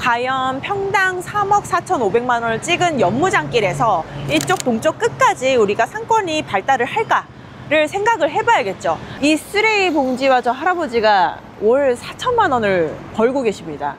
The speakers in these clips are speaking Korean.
과연 평당 3억 4,500만 원을 찍은 연무장길에서 이쪽 동쪽 끝까지 우리가 상권이 발달을 할까를 생각을 해봐야겠죠. 이 쓰레기 봉지와 저 할아버지가 월 4천만 원을 벌고 계십니다.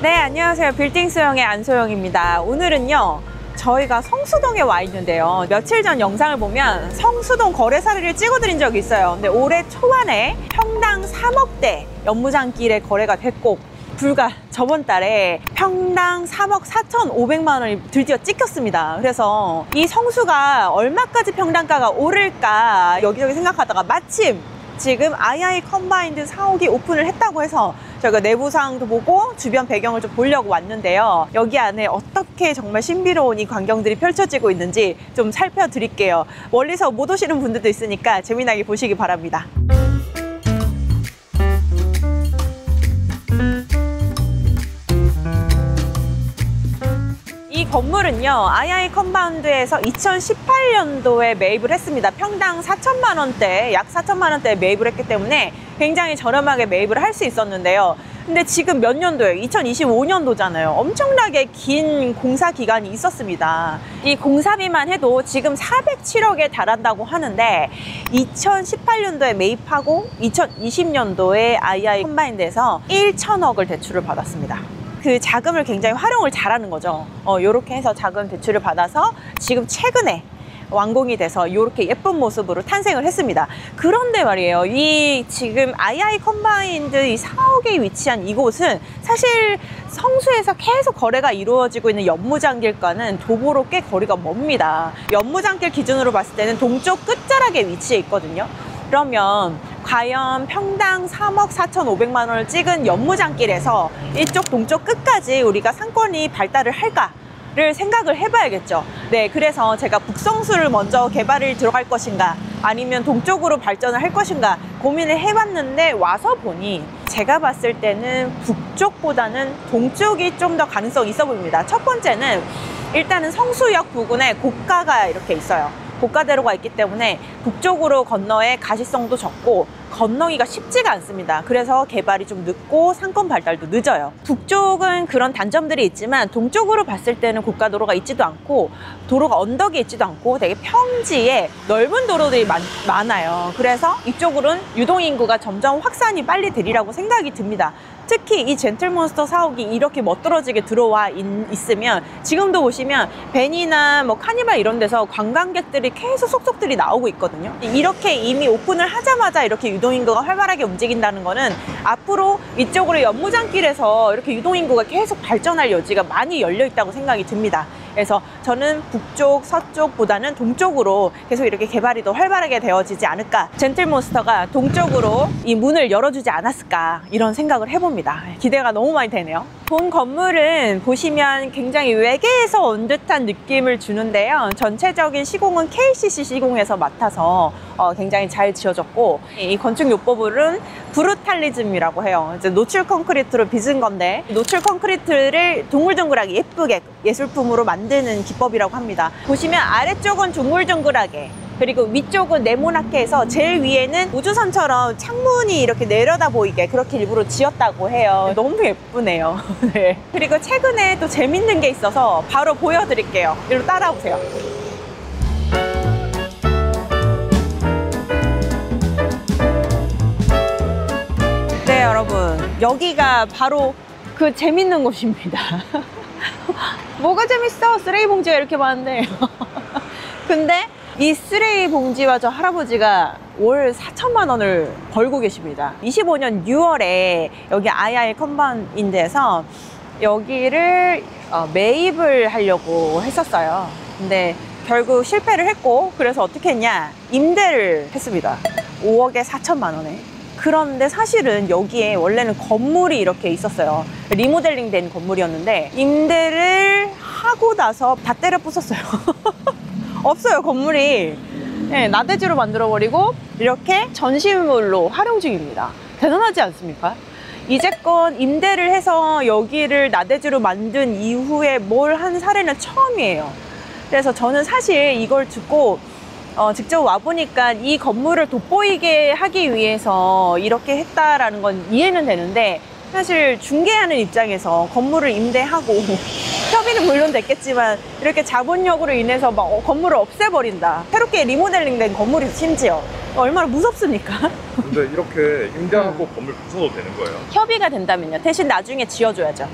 네, 안녕하세요. 빌딩 소영의 안소영입니다. 오늘은요, 저희가 성수동에 와 있는데요. 며칠 전 영상을 보면 성수동 거래사례를 찍어드린 적이 있어요. 근데 올해 초반에 평당 3억대 연무장길에 거래가 됐고, 불과 저번 달에 평당 3억 4,500만 원이 드디어 찍혔습니다. 그래서 이 성수가 얼마까지 평당가가 오를까 여기저기 생각하다가 마침 지금 II 컴바인드 사옥이 오픈을 했다고 해서 저희가 내부 사항도 보고 주변 배경을 좀 보려고 왔는데요. 여기 안에 어떻게 정말 신비로운 이 광경들이 펼쳐지고 있는지 좀 살펴드릴게요. 멀리서 못 오시는 분들도 있으니까 재미나게 보시기 바랍니다. 이 건물은요, II 컴바운드에서 2018년도에 매입을 했습니다. 평당 4천만 원대, 약 4천만 원대에 매입을 했기 때문에 굉장히 저렴하게 매입을 할 수 있었는데요. 근데 지금 몇 년도예요? 2025년도잖아요. 엄청나게 긴 공사 기간이 있었습니다. 이 공사비만 해도 지금 407억에 달한다고 하는데 2018년도에 매입하고 2020년도에 II 컴바인드에서 1천억을 대출을 받았습니다. 그 자금을 굉장히 활용을 잘하는 거죠. 요렇게 해서 자금 대출을 받아서 지금 최근에 완공이 돼서 이렇게 예쁜 모습으로 탄생을 했습니다. 그런데 말이에요, 이 지금 II 컴바인드 이 사옥에 위치한 이곳은 사실 성수에서 계속 거래가 이루어지고 있는 연무장길과는 도보로 꽤 거리가 멉니다. 연무장길 기준으로 봤을 때는 동쪽 끝자락에 위치해 있거든요. 그러면 과연 평당 3억 4,500만 원을 찍은 연무장길에서 이쪽 동쪽 끝까지 우리가 상권이 발달을 할까를 생각을 해봐야겠죠. 네, 그래서 제가 북성수를 먼저 개발을 들어갈 것인가 아니면 동쪽으로 발전을 할 것인가 고민을 해봤는데 와서 보니 제가 봤을 때는 북쪽보다는 동쪽이 좀 더 가능성이 있어 보입니다. 첫 번째는 일단은 성수역 부근에 고가가 이렇게 있어요. 고가대로가 있기 때문에 북쪽으로 건너에 가시성도 적고 건너기가 쉽지가 않습니다. 그래서 개발이 좀 늦고 상권 발달도 늦어요. 북쪽은 그런 단점들이 있지만 동쪽으로 봤을 때는 고가도로가 있지도 않고 도로가 언덕에 있지도 않고 되게 평지에 넓은 도로들이 많아요. 그래서 이쪽으로는 유동인구가 점점 확산이 빨리 되리라고 생각이 듭니다. 특히 이 젠틀몬스터 사옥이 이렇게 멋들어지게 들어와 있으면 지금도 보시면 벤이나 뭐 카니발 이런 데서 관광객들이 계속 속속들이 나오고 있거든요. 이렇게 이미 오픈을 하자마자 이렇게 유동인구가 활발하게 움직인다는 거는 앞으로 이쪽으로 연무장길에서 이렇게 유동인구가 계속 발전할 여지가 많이 열려 있다고 생각이 듭니다. 그래서 저는 북쪽, 서쪽보다는 동쪽으로 계속 이렇게 개발이 더 활발하게 되어지지 않을까, 젠틀몬스터가 동쪽으로 이 문을 열어주지 않았을까 이런 생각을 해봅니다. 기대가 너무 많이 되네요. 본 건물은 보시면 굉장히 외계에서 온 듯한 느낌을 주는데요. 전체적인 시공은 KCC 시공에서 맡아서 굉장히 잘 지어졌고, 이 건축 요법은 브루탈리즘이라고 해요. 이제 노출 콘크리트로 빚은 건데 노출 콘크리트를 동글동글하게 예쁘게 예술품으로 만드는 기법이라고 합니다. 보시면 아래쪽은 둥글둥글하게, 그리고 위쪽은 네모나게 해서 제일 위에는 우주선처럼 창문이 이렇게 내려다 보이게 그렇게 일부러 지었다고 해요. 너무 예쁘네요. 네. 그리고 최근에 또 재밌는 게 있어서 바로 보여드릴게요. 이리로 따라오세요. 네, 여러분, 여기가 바로 그 재밌는 곳입니다. 뭐가 재밌어? 쓰레기 봉지가 이렇게 많은데. 근데 이 쓰레기 봉지와 저 할아버지가 월 4천만 원을 벌고 계십니다. 25년 6월에 여기 II 컴바운드에서 여기를 매입을 하려고 했었어요. 근데 결국 실패를 했고, 그래서 어떻게 했냐, 임대를 했습니다. 5억에 4천만 원에. 그런데 사실은 여기에 원래는 건물이 이렇게 있었어요. 리모델링 된 건물이었는데 임대를 하고 나서 다 때려 부쉈어요. 없어요, 건물이. 네, 나대지로 만들어버리고 이렇게 전시물로 활용 중입니다. 대단하지 않습니까? 이제껏 임대를 해서 여기를 나대지로 만든 이후에 뭘 한 사례는 처음이에요. 그래서 저는 사실 이걸 듣고 직접 와보니까 이 건물을 돋보이게 하기 위해서 이렇게 했다라는 건 이해는 되는데, 사실 중개하는 입장에서 건물을 임대하고 협의는 물론 됐겠지만 이렇게 자본력으로 인해서 막 건물을 없애버린다, 새롭게 리모델링 된 건물이 심지어 얼마나 무섭습니까? 근데 이렇게 임대하고 건물 부숴도 되는 거예요? 협의가 된다면요. 대신 나중에 지어줘야죠.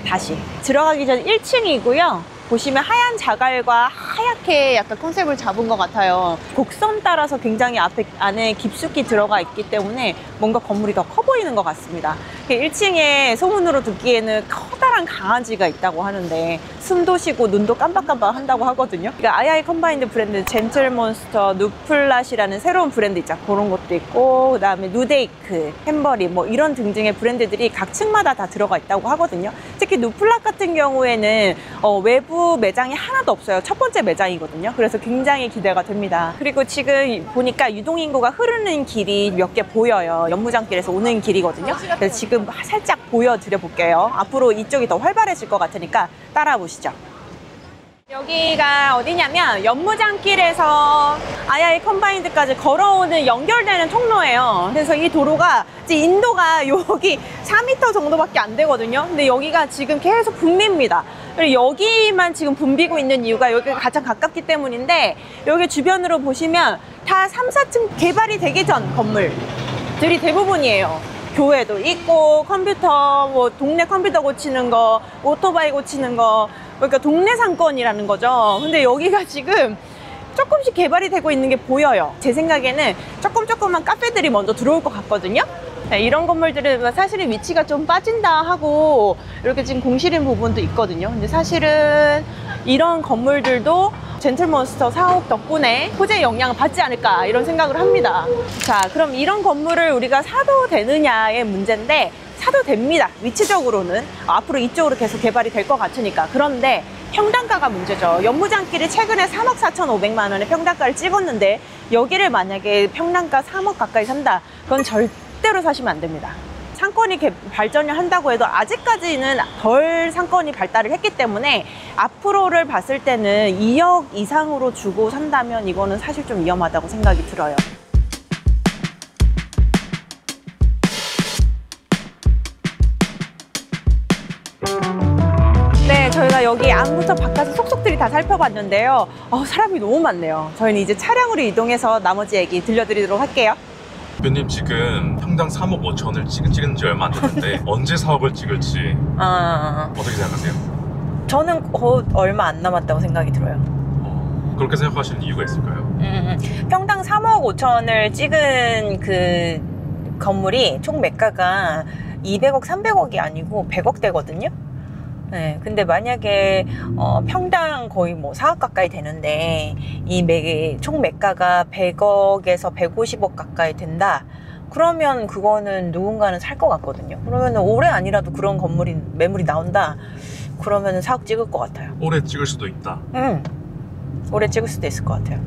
다시 들어가기 전 1층이고요. 보시면 하얀 자갈과 하얗게 약간 컨셉을 잡은 것 같아요. 곡선 따라서 굉장히 안에 깊숙이 들어가 있기 때문에 뭔가 건물이 더 커 보이는 것 같습니다. 1층에 소문으로 듣기에는 커다란 강아지가 있다고 하는데 숨도 쉬고 눈도 깜박깜박 한다고 하거든요. 그러니까 아이아이 컴바인드 브랜드 젠틀몬스터, 누플랏이라는 새로운 브랜드 있죠. 그런 것도 있고, 그다음에 누데이크, 햄버리 뭐 이런 등등의 브랜드들이 각 층마다 다 들어가 있다고 하거든요. 특히 누플랏 같은 경우에는 외부 매장이 하나도 없어요. 첫 번째 매장이거든요. 그래서 굉장히 기대가 됩니다. 그리고 지금 보니까 유동인구가 흐르는 길이 몇 개 보여요. 연무장길에서 오는 길이거든요. 그래서 지금 살짝 보여드려 볼게요. 앞으로 이쪽이 더 활발해질 것 같으니까 따라 보시죠. 여기가 어디냐면 연무장길에서 아이아이 컴바인드까지 걸어오는 연결되는 통로예요. 그래서 이 도로가 이제 인도가 여기 4m 정도밖에 안 되거든요. 근데 여기가 지금 계속 붐빕니다. 그리고 여기만 지금 붐비고 있는 이유가 여기가 가장 가깝기 때문인데, 여기 주변으로 보시면 다 3, 4층 개발이 되기 전 건물들이 대부분이에요. 교회도 있고, 컴퓨터, 뭐 동네 컴퓨터 고치는 거, 오토바이 고치는 거, 그러니까 동네 상권이라는 거죠. 근데 여기가 지금 조금씩 개발이 되고 있는 게 보여요. 제 생각에는 조금만 카페들이 먼저 들어올 것 같거든요. 네, 이런 건물들은 사실은 위치가 좀 빠진다 하고 이렇게 지금 공실인 부분도 있거든요. 근데 사실은 이런 건물들도 젠틀몬스터 사업 덕분에 호재의 영향을 받지 않을까 이런 생각을 합니다. 자, 그럼 이런 건물을 우리가 사도 되느냐의 문제인데, 사도 됩니다. 위치적으로는 앞으로 이쪽으로 계속 개발이 될 것 같으니까. 그런데 평당가가 문제죠. 연무장길이 최근에 3억 4,500만 원의 평당가를 찍었는데, 여기를 만약에 평당가 3억 가까이 산다, 그건 절대로 사시면 안 됩니다. 상권이 발전을 한다고 해도 아직까지는 덜 상권이 발달을 했기 때문에 앞으로를 봤을 때는 2억 이상으로 주고 산다면 이거는 사실 좀 위험하다고 생각이 들어요. 네, 저희가 여기 안부터 바깥에서 속속들이 다 살펴봤는데요. 사람이 너무 많네요. 저희는 이제 차량으로 이동해서 나머지 얘기 들려드리도록 할게요. 대표님 지금 평당 3억 5천을 찍은 지 얼마 안 됐는데 언제 사업을 찍을지 어떻게 생각하세요? 저는 얼마 안 남았다고 생각이 들어요. 그렇게 생각하시는 이유가 있을까요? 평당 3억 5천을 찍은 그 건물이 총 매가가 200억, 300억이 아니고 100억대거든요. 네, 근데 만약에 평당 거의 뭐 4억 가까이 되는데 이 총 매가가 100억에서 150억 가까이 된다, 그러면 그거는 누군가는 살 것 같거든요. 그러면 올해 아니라도 그런 매물이 나온다, 그러면 4억 찍을 것 같아요. 올해 찍을 수도 있다. 올해 찍을 수도 있을 것 같아요.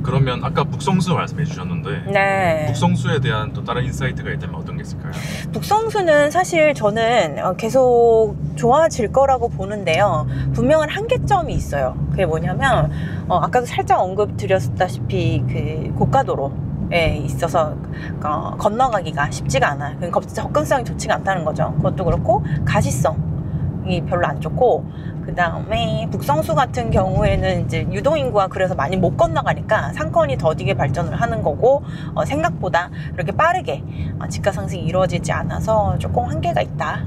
그러면 아까 북성수 말씀해 주셨는데, 네. 북성수에 대한 또 다른 인사이트가 있다면 어떤 게 있을까요? 북성수는 사실 저는 계속 좋아질 거라고 보는데요. 분명한 한계점이 있어요. 그게 뭐냐면 아까도 살짝 언급드렸다시피 그 고가도로에 있어서 건너가기가 쉽지가 않아요. 접근성이 좋지가 않다는 거죠. 그것도 그렇고 가시성이 별로 안 좋고, 그 다음에 북성수 같은 경우에는 이제 유동인구가 그래서 많이 못 건너가니까 상권이 더디게 발전을 하는 거고, 생각보다 그렇게 빠르게 집가 상승이 이루어지지 않아서 조금 한계가 있다,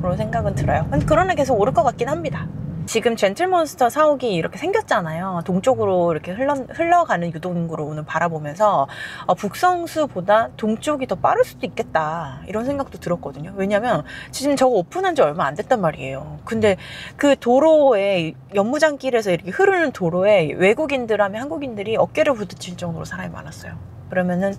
그런 생각은 들어요. 그러나 계속 오를 것 같긴 합니다. 지금 젠틀몬스터 사옥이 이렇게 생겼잖아요. 동쪽으로 이렇게 흘러가는 유동인구로 오늘 바라보면서 북성수보다 동쪽이 더 빠를 수도 있겠다, 이런 생각도 들었거든요. 왜냐면 지금 저거 오픈한 지 얼마 안 됐단 말이에요. 근데 그 도로에, 연무장길에서 이렇게 흐르는 도로에 외국인들 하면 한국인들이 어깨를 부딪힐 정도로 사람이 많았어요. 그러면은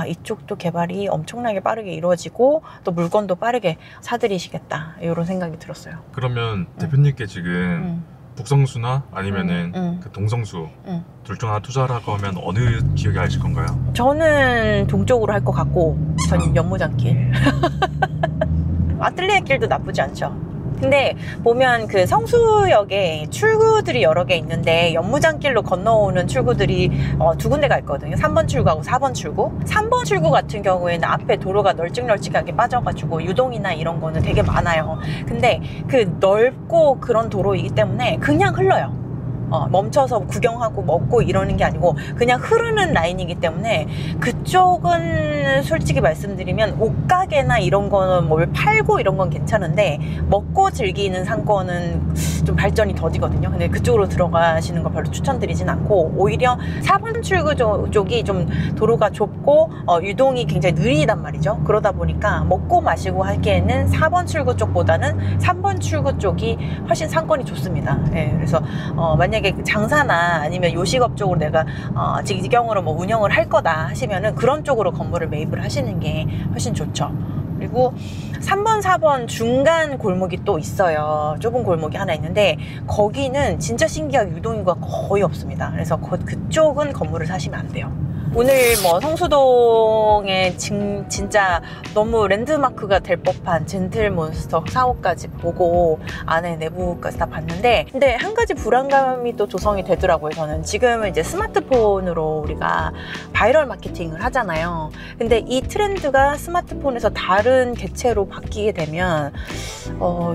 이쪽도 개발이 엄청나게 빠르게 이루어지고 또 물건도 빠르게 사들이시겠다, 이런 생각이 들었어요. 그러면 대표님께 지금 북성수나 아니면은 그 동성수 둘 중 하나 투자하라고 하면 어느 지역에 하실 건가요? 저는 동쪽으로 할 것 같고, 저는 연무장길. 아틀리에 길도 나쁘지 않죠. 근데 보면 그 성수역에 출구들이 여러 개 있는데 연무장길로 건너오는 출구들이 두 군데가 있거든요. 3번 출구하고 4번 출구. 3번 출구 같은 경우에는 앞에 도로가 널찍널찍하게 빠져가지고 유동이나 이런 거는 되게 많아요. 근데 그 넓고 그런 도로이기 때문에 그냥 흘러요. 멈춰서 구경하고 먹고 이러는 게 아니고 그냥 흐르는 라인이기 때문에 그쪽은 솔직히 말씀드리면 옷가게나 이런 거는 뭘 팔고 이런 건 괜찮은데 먹고 즐기는 상권은 좀 발전이 더디거든요. 근데 그쪽으로 들어가시는 거 별로 추천드리진 않고 오히려 4번 출구 쪽이 좀 도로가 좁고 유동이 굉장히 느리단 말이죠. 그러다 보니까 먹고 마시고 하기에는 4번 출구 쪽보다는 3번 출구 쪽이 훨씬 상권이 좋습니다. 예, 그래서 만약에 장사나 아니면 요식업 쪽으로 내가 직영으로 뭐 운영을 할 거다 하시면은 그런 쪽으로 건물을 매입을 하시는 게 훨씬 좋죠. 그리고 3번, 4번 중간 골목이 또 있어요. 좁은 골목이 하나 있는데 거기는 진짜 신기하게 유동인구가 거의 없습니다. 그래서 그쪽은 건물을 사시면 안 돼요. 오늘 뭐 성수동에 진짜 너무 랜드마크가 될 법한 젠틀몬스터 4호까지 보고 안에 내부까지 다 봤는데 근데 한 가지 불안감이 또 조성이 되더라고요. 저는 지금은 이제 스마트폰으로 우리가 바이럴 마케팅을 하잖아요. 근데 이 트렌드가 스마트폰에서 다른 개체로 바뀌게 되면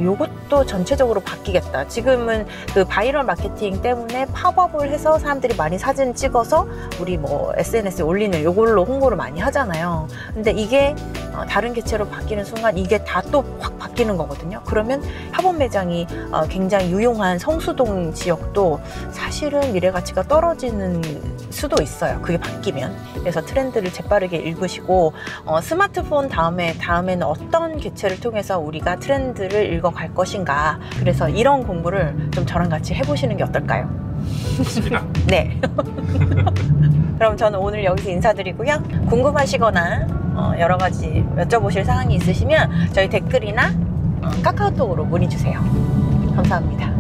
요것도 전체적으로 바뀌겠다. 지금은 그 바이럴 마케팅 때문에 팝업을 해서 사람들이 많이 사진 찍어서 우리 뭐 SNS에 올리는 요걸로 홍보를 많이 하잖아요. 근데 이게 다른 개체로 바뀌는 순간 이게 다 또 확 바뀌는 거거든요. 그러면 협업 매장이 굉장히 유용한 성수동 지역도 사실은 미래 가치가 떨어지는 수도 있어요. 그게 바뀌면. 그래서 트렌드를 재빠르게 읽으시고 스마트폰 다음에는 어떤 개체를 통해서 우리가 트렌드를 읽어갈 것인가. 그래서 이런 공부를 좀 저랑 같이 해보시는 게 어떨까요? 좋습니다. 네. 그럼 저는 오늘 여기서 인사드리고요. 궁금하시거나 여러 가지 여쭤보실 사항이 있으시면 저희 댓글이나 카카오톡으로 문의 주세요. 감사합니다.